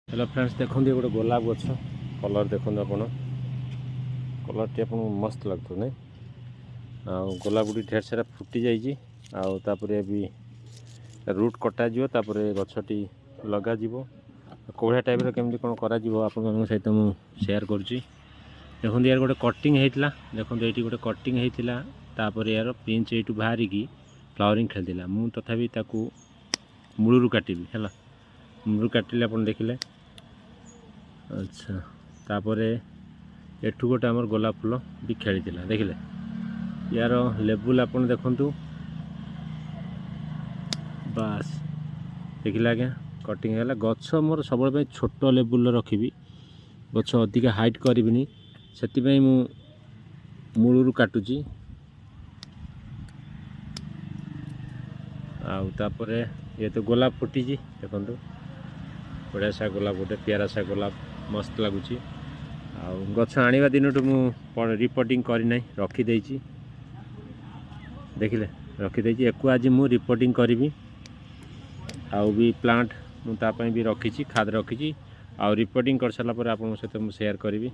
Hello friends देखो गोटे गोलाप गछ कलर देखो आप कलर टी आप मस्त लगता नहीं गोलाप गुड़ी ढेर सारा फुटी जापर भी रूट कटा गछटी लग कौड़ा टाइप केमती कौन कर सहित मुझे सेयार करुँची देखो यार गोटे कटिंग होता देखो ये गोटे कटिंग होता यार पिंच यू बाहर की फ्लावरिंग खेलता मुझे तथापि मूलू काटिबी है मूलू काटिले आप देखिले। अच्छा तापर एठू गोटे आमर गोलाप फूल भी खेली देखिले यार लेवल आप देखु बास देखिले आज्ञा कटिंग है गछ मोर सब छोट लेवल रखी गछ अधिका हाइट करी से मूलू काटुची आउे ये तो गोलाप फुटी देखु बढ़िया सा गोलाप गोटे प्यारा सा गोलाप मस्त लगुच गछ आने दिन मुझे रिपोर्टिंग करना रखीदे देखिले रखीदे एक आज मुझे रिपोर्टिंग करी आउ भी प्लांट मुझे भी रखी खाद रखी रिपोर्टिंग कर सारापर आप सहित मुझे सेयार करी।